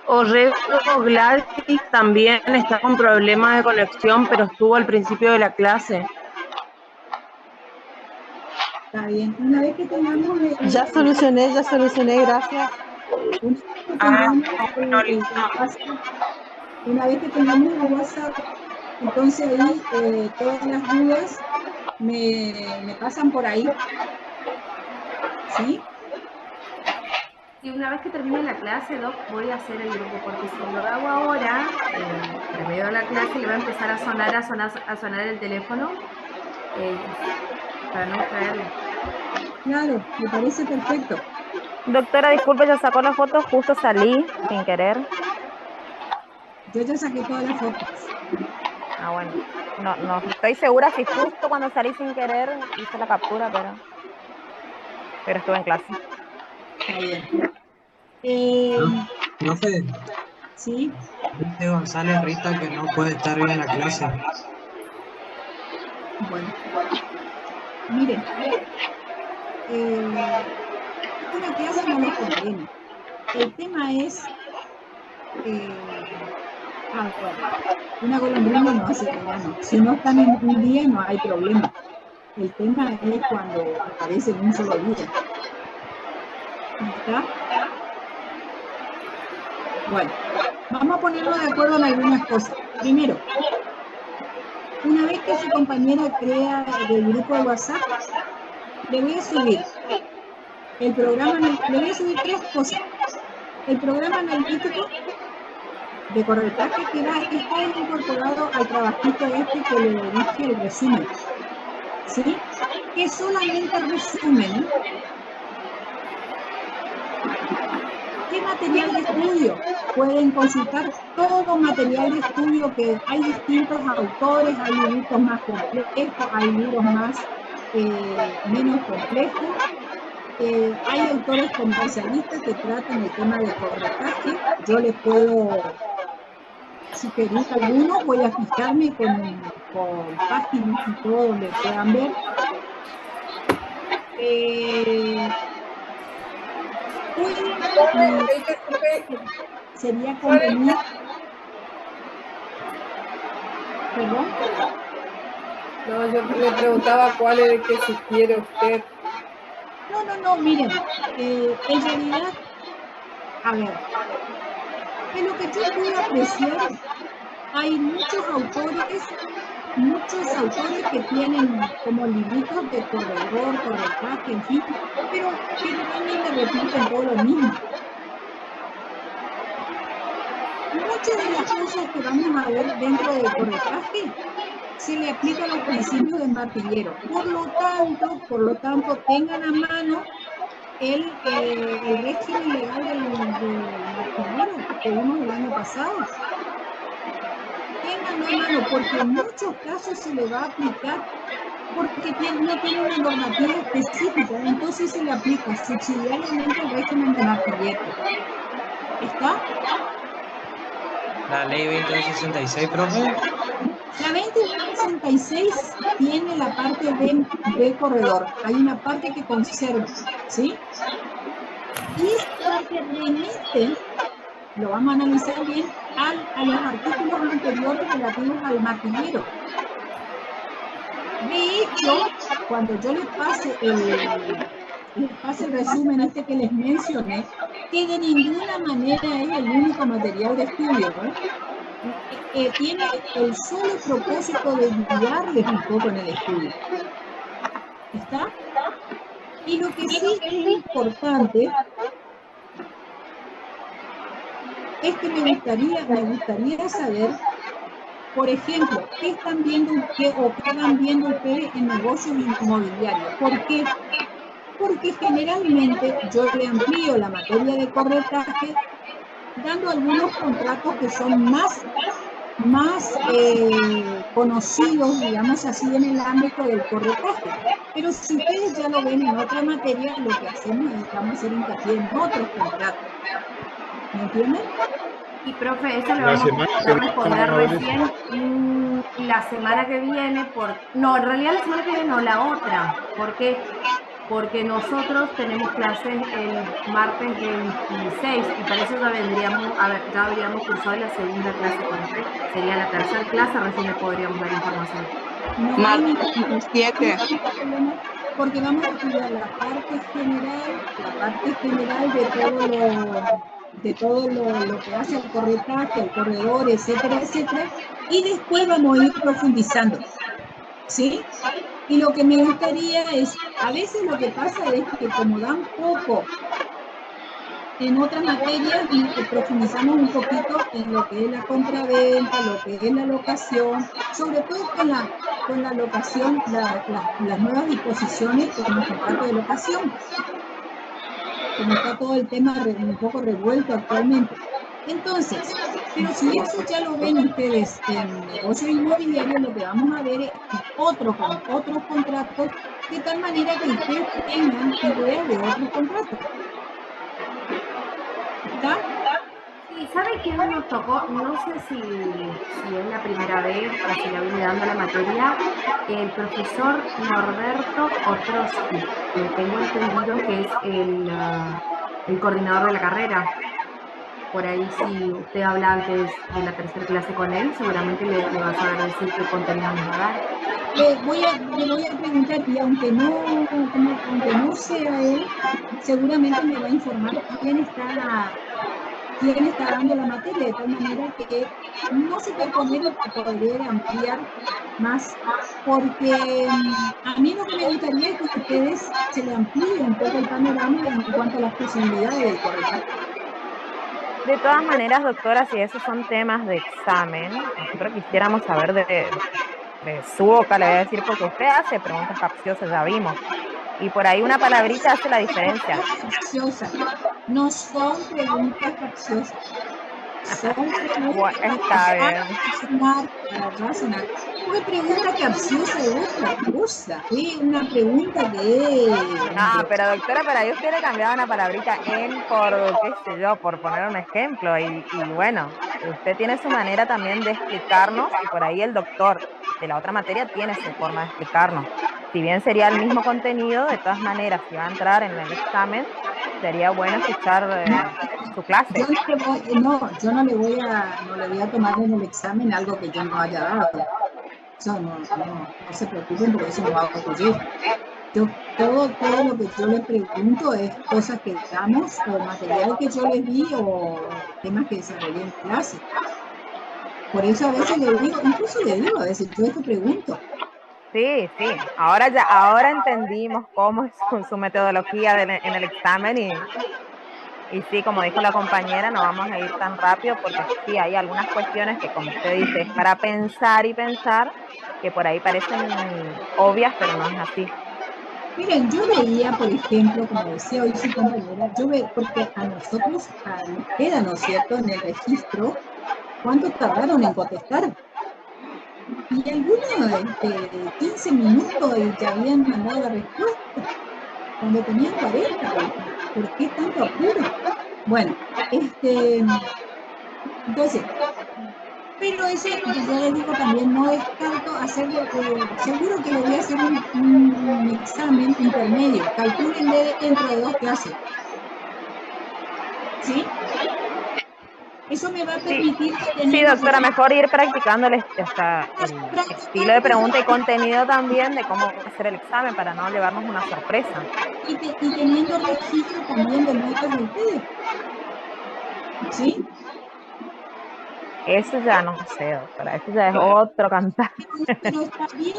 Orrego Gladys también está con problemas de conexión, pero estuvo al principio de la clase.
Está bien. Una vez que tengamos...
Ya solucioné, gracias.
Una vez que tengamos el WhatsApp, entonces ahí todas las dudas me pasan por ahí. ¿Sí?
Y una vez que termine la clase, Doc, voy a hacer el grupo, porque si lo hago ahora, en medio de la clase, le va a empezar a sonar el teléfono para no traerlo.
Claro, me parece perfecto.
Doctora, disculpe, ya sacó la foto, justo salí sin querer.
Yo ya saqué todas las fotos.
Ah, bueno. No estoy segura si justo cuando salí sin querer hice la captura, pero estuve en clase.
Está bien.
Profe.
Sí.
Dice González Rita que no puede estar bien en la clase.
Bueno. Miren. Una clase no lo condena. El tema es... bueno, una golondrina no hace verano. Si no están en un día no hay problema. El tema es cuando aparece en un solo día. ¿Está? Bueno, vamos a ponernos de acuerdo en algunas cosas. Primero, una vez que su compañera crea el grupo de WhatsApp, le voy a subir el programa, le voy a subir 3 cosas. El programa analítico de corretaje que está incorporado al trabajito que le dije el resumen, ¿sí? Que es solamente resumen. ¿Qué material de estudio? Pueden consultar todo material de estudio, que hay distintos autores, hay libros más complejos, hay libros más menos complejos. Hay autores comercialistas que tratan el tema de corretaje. Yo les puedo sugerir algunos, voy a fijarme con páginas y todo donde puedan ver. puede,
El que se
sería
¿Cuál es?
conveniente, perdón.
No, yo le preguntaba cuál es el que sugiere usted.
No, miren, en realidad, a ver, de lo que yo pude apreciar, hay muchos autores que tienen como libritos de corredor, corretaje, en fin, pero generalmente repiten todo lo mismo. Muchas de las cosas que vamos a ver dentro del corretaje se le aplican los principios de martillero. Por lo tanto, tengan a mano el régimen legal del martillero que vimos el año pasado. Ténganlo a mano porque en muchos casos se le va a aplicar porque no tiene una normativa específica, entonces se le aplica subsidiariamente el régimen de martillero. ¿Está?
La ley 2266, profe.
La 2066 tiene la parte de corredor. Hay una parte que conserva, ¿sí? Y esa parte remite, lo vamos a analizar bien, a los artículos anteriores relativos al martillero. De hecho, cuando yo les pase el resumen este que les mencioné, que de ninguna manera es el único material de estudio, ¿no? Tiene el solo propósito de guiarles un poco en el estudio. ¿Está? Y lo que sí es importante es que me gustaría saber, por ejemplo, qué están viendo o qué van viendo ustedes en negocios inmobiliarios. ¿Por qué? Porque generalmente yo le amplío la materia de corretaje dando algunos contratos que son más conocidos, digamos así, en el ámbito del corretaje. Pero si ustedes ya lo ven en otra materia, lo que hacemos es vamos a hacer hincapié en otros contratos. ¿Me entienden?
Y profe, eso le vamos a responder recién la semana que viene. No, en realidad la semana que viene no, la otra. ¿Por qué? Porque nosotros tenemos clases el martes 26 y para eso ya habríamos cursado la segunda clase con usted. Sería la tercera clase, recién le podríamos dar información.
Martes 17.
Porque vamos a estudiar la parte general de todo lo que hace el corretaje, el corredor, etcétera, etcétera, y después vamos a ir profundizando, ¿sí? Y lo que me gustaría es, a veces lo que pasa es que como dan poco en otras materias, profundizamos un poquito en lo que es la compraventa, lo que es la locación, sobre todo con la locación, las nuevas disposiciones en el contrato de locación, como está todo el tema un poco revuelto actualmente. Entonces, pero si eso ya lo ven ustedes en negocio inmobiliario, lo que vamos a ver es otros contratos, de tal manera que ustedes tengan idea de otros contratos. ¿Está?
Sí, ¿sabe quién nos tocó? No sé si es la primera vez o si la viene dando la materia, el profesor Norberto Otrowski, que tengo entendido que es el coordinador de la carrera. Por ahí, si usted habla antes de la tercera clase con él, seguramente le va a saber decir qué contenido nos va a dar.
Le voy a preguntar, y aunque no sea él, seguramente me va a informar quién está dando la materia, de tal manera que no se puede poder ampliar más, porque a mí lo que me gustaría es que ustedes se le amplíe un poco el panorama en cuanto a las posibilidades de corretaje.
De todas maneras, doctora, si esos son temas de examen, nosotros quisiéramos saber de su boca, le voy a decir, porque usted hace preguntas capciosas, ya vimos. Y por ahí una palabrita hace la diferencia.
No son preguntas capciosas. Son preguntas
está bien.
para razonar. Una pregunta capciosa es otra cosa. Es una pregunta que...
No, pero doctora, para ahí usted le cambiaba una palabrita por, qué sé yo, por poner un ejemplo. Y bueno, usted tiene su manera también de explicarnos y por ahí el doctor de la otra materia tiene su forma de explicarnos. Si bien sería el mismo contenido, de todas maneras, si va a entrar en el examen, sería bueno escuchar su clase.
Yo no le voy a tomar en el examen algo que yo no haya dado. Eso no se preocupen, porque eso no va a ocurrir. Todo lo que yo les pregunto es cosas que damos, o material que yo les di, o temas que desarrollé en clase. Por eso a veces le digo, incluso le digo a veces, yo te pregunto.
Sí, ahora entendimos cómo es su metodología en el examen y sí, como dijo la compañera, no vamos a ir tan rápido porque sí, hay algunas cuestiones que, como usted dice, es para pensar y pensar, que por ahí parecen obvias, pero no es así.
Miren, yo veía, por ejemplo, como decía hoy su compañera, porque a nosotros nos queda, ¿no es cierto?, en el registro, ¿cuánto tardaron en contestar? Y algunos 15 minutos y ya habían mandado la respuesta, cuando tenían 40, ¿por qué tanto apuro? Bueno, entonces, pero eso, yo les digo también, no es tanto hacerlo, seguro que le voy a hacer un examen intermedio, calcúlenle dentro de 2 clases. ¿Sí? Eso me va a permitir...
Sí, doctora, mejor ir practicando el estilo de pregunta y contenido también de cómo hacer el examen para no llevarnos una sorpresa.
Y teniendo registro también de notas de ustedes. ¿Sí?
Eso ya no sé, doctora, eso ya es otro cantar.
Pero está bien.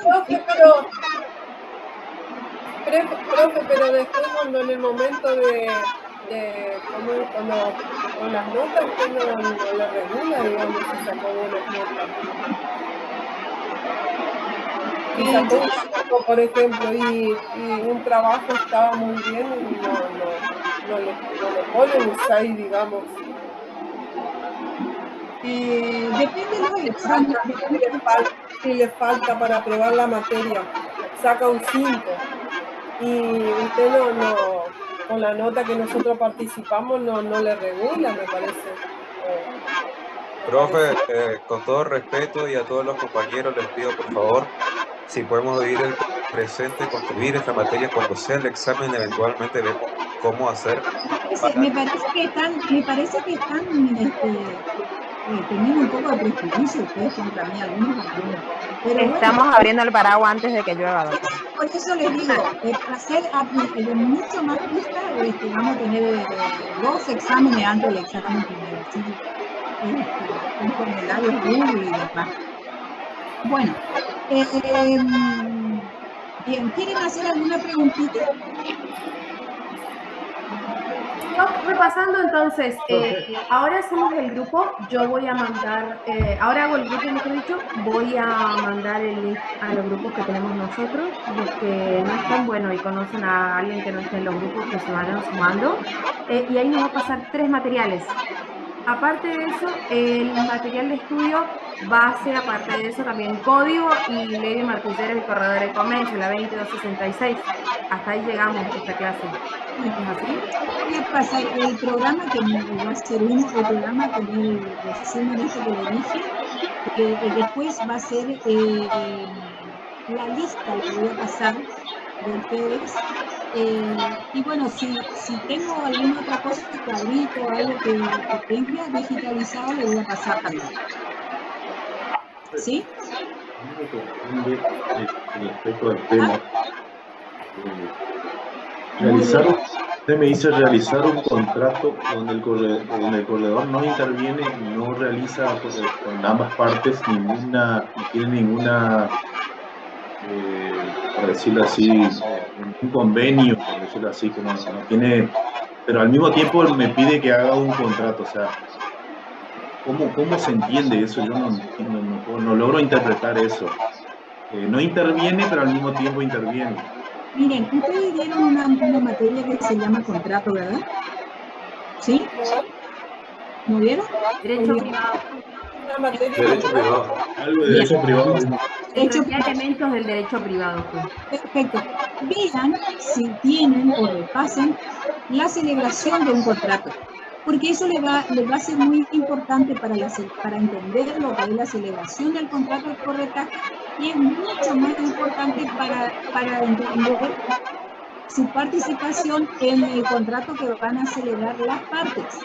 Profe, pero después cuando en el momento cuando con las notas usted no le regula, digamos, si sacó buenas notas. Si sacó un 5, por ejemplo, y un trabajo estaba muy bien, no le ponen un 6, digamos.
Depende de los exámenes.
Si le falta para aprobar la materia, saca un 5. Y usted con la nota que nosotros participamos no le regula, me parece.
Profe, con todo respeto y a todos los compañeros les pido por favor, si podemos vivir el presente, construir esta materia cuando sea el examen, eventualmente vemos cómo hacer.
Me parece que están teniendo un poco de prejuicio ustedes contra mí, algunos. Pero
estamos abriendo el paraguas antes de que llueva, doctor.
Por eso les digo, para ser mucho más justa, vamos a tener 2 exámenes antes del examen primero, ¿sí? Con formularios Google y demás. Bueno, bien, ¿quieren hacer alguna preguntita?
Repasando entonces, ahora hacemos el grupo, yo voy a mandar, ahora hago el grupo, mejor dicho, voy a mandar el link a los grupos que tenemos nosotros, los que no están, bueno, y conocen a alguien que no esté en los grupos, que se vayan sumando, y ahí nos va a pasar 3 materiales. Aparte de eso, el material de estudio va a ser, aparte de eso, también código y ley de martilleros y corredores de comercio, la 2266. Hasta ahí llegamos a esta clase. ¿Es así?
Voy a pasar el programa que va a ser el programa con el resumen ese que le dije, que después va a ser la lista, la voy a pasar de ustedes. Y bueno, si tengo alguna otra cosa, cuadrito, algo que tenga digitalizado, le voy a pasar también. ¿Sí?
Respecto al tema, usted me dice realizar un contrato donde el corredor no interviene y no realiza con ambas partes no tiene ninguna, por decirlo así, un convenio, por decirlo así, que no tiene, pero al mismo tiempo me pide que haga un contrato, o sea, ¿cómo se entiende eso? Yo no logro interpretar eso. No interviene, pero al mismo tiempo interviene.
Miren, ustedes dieron una materia que se llama contrato, ¿verdad? ¿Sí? ¿No vieron?
Derecho privado.
Derecho privado. Algo de derecho privado.
Elementos del derecho privado.
Perfecto. Vean si tienen o repasen la celebración de un contrato, porque eso les va a ser muy importante para entender lo que es la celebración del contrato de corretaje, y es mucho más importante para entender su participación en el contrato que van a celebrar las partes.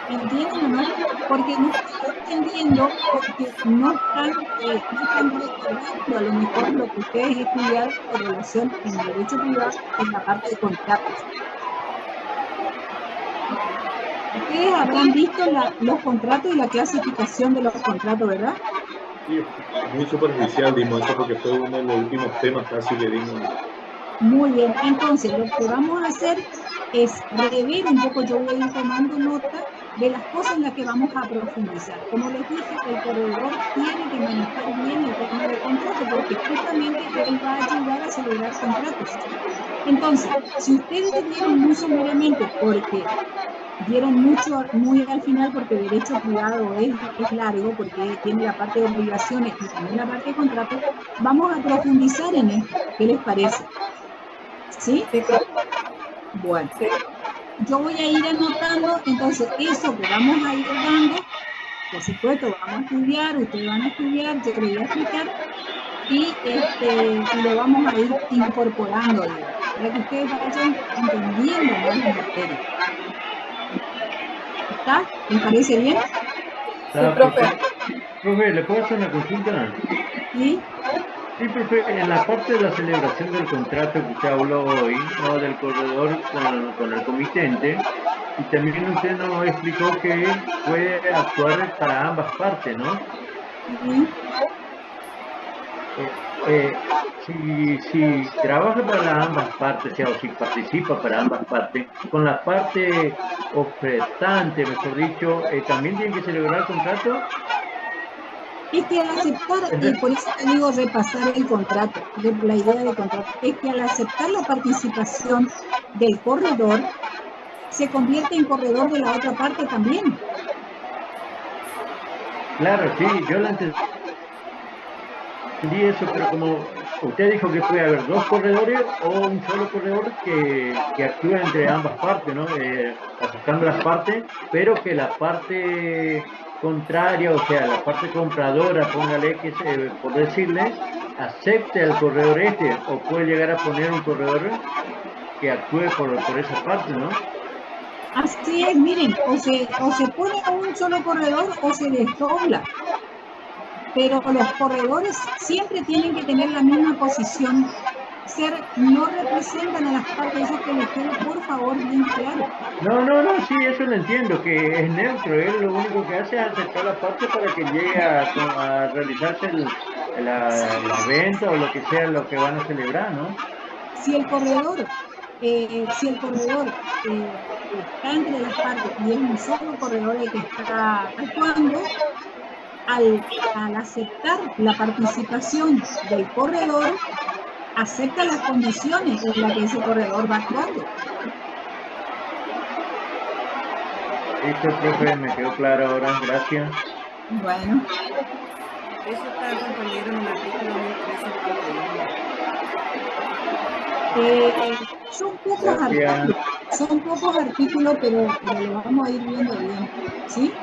¿Entienden o no? Porque no estoy entendiendo, porque no están recordando a lo mejor lo que ustedes estudiaron con relación en derecho privado en la parte de contratos. Ustedes habrán visto los contratos y la clasificación de los contratos, ¿verdad?
Sí, muy superficial dimos eso porque fue uno de los últimos temas casi que dimos.
Muy bien, entonces lo que vamos a hacer es rever un poco, yo voy a ir tomando nota de las cosas en las que vamos a profundizar. Como les dije, el corredor tiene que manejar bien el tema de contrato porque justamente él va a ayudar a celebrar contratos. Entonces, si ustedes vieron muy someramente, porque vieron mucho, muy al final, porque derecho privado es largo, porque tiene la parte de obligaciones y también la parte de contrato, vamos a profundizar en esto. ¿Qué les parece? ¿Sí?
Sí, claro.
Bueno, yo voy a ir anotando, entonces eso que vamos a ir dando, por supuesto, vamos a estudiar, ustedes van a estudiar, yo les voy a explicar, y lo vamos a ir incorporando, digamos, para que ustedes vayan entendiendo más la materia. ¿Está? ¿Les parece bien?
Sí, profe.
Profe, ¿le puedo hacer una consulta?
¿Sí?
Sí, profe, en la parte de la celebración del contrato que usted habló hoy, ¿no? Del corredor con el comitente, y también usted nos explicó que puede actuar para ambas partes, ¿no? Si trabaja para ambas partes, o si participa para ambas partes, con la parte ofertante, mejor dicho, ¿también tiene que celebrar el contrato?
Es que al aceptar, por eso te digo repasar el contrato, la idea del contrato, es que al aceptar la participación del corredor, se convierte en corredor de la otra parte también.
Claro, sí, yo la entendí eso, pero como usted dijo que puede haber dos corredores o un solo corredor que actúe entre ambas partes, ¿no? Aceptando las partes, pero que la parte contraria, o sea, la parte compradora, póngale que por decirle, acepte al corredor o puede llegar a poner un corredor que actúe por esa parte, ¿no?
Así es, miren, o se pone a un solo corredor o se desdobla. Pero los corredores siempre tienen que tener la misma posición. No representan a las partes, eso que les quede por favor bien claro.
No, sí, eso lo entiendo, que es neutro, él lo único que hace es aceptar la parte para que llegue a realizarse la venta o lo que sea lo que van a celebrar, ¿no?
Si el corredor está entre las partes y es un solo corredor el que está actuando, al aceptar la participación del corredor, acepta las condiciones en las que ese corredor va actuando.
Listo, profe, me quedó claro ahora, gracias.
Bueno.
Eso está, compañero, en el artículo
1351. Son pocos artículos, pero lo vamos a ir viendo bien, ¿sí?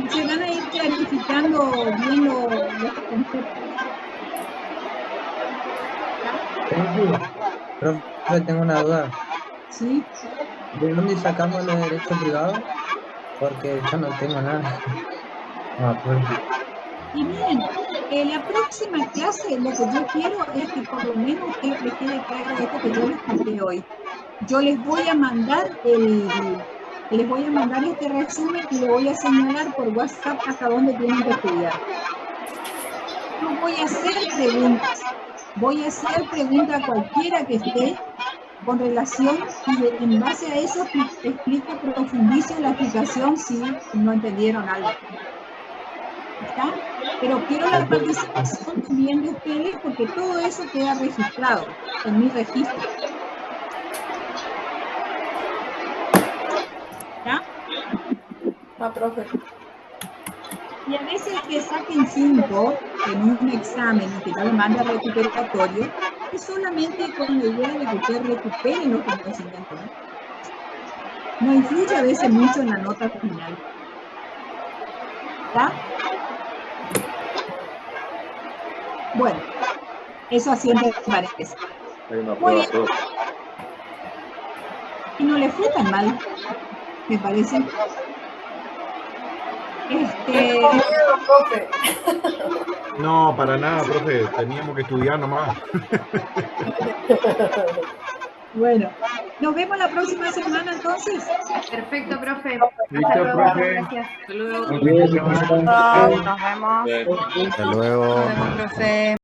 Se van a ir clarificando bien los conceptos.
Profe, tengo una duda.
¿Sí?
¿De dónde sacamos los derechos privados? Porque yo no tengo nada. No me acuerdo.
Y miren, en la próxima clase lo que yo quiero es que por lo menos ustedes les quede claro esto que yo les conté hoy. Yo les voy a mandar este resumen y le voy a señalar por WhatsApp hasta dónde tienen que estudiar. Yo voy a hacer preguntas. Voy a hacer preguntas a cualquiera que esté con relación y en base a eso explico, profundizo la explicación si no entendieron algo. ¿Está? Pero quiero la participación también de ustedes porque todo eso queda registrado en mi registro. ¿Ya?
Profe.
Y a veces que saquen 5 en un examen y que yo le mande a recuperatorio, es solamente con la idea de que ustedes recuperen los conocimientos. No influye a veces mucho en la nota final. ¿Ya? Bueno, eso siempre parece.
Hay una
Muy
prueba
bien.
solo.
Y no le fue tan mal, me parece.
Tengo miedo, profe.
No, para nada, profe. Teníamos que estudiar nomás.
Bueno, nos vemos la próxima semana entonces.
Perfecto, profe.
Listo,
Hasta luego.
profe.
Gracias.
Nos vemos.
Hasta luego.
Nos vemos, profe.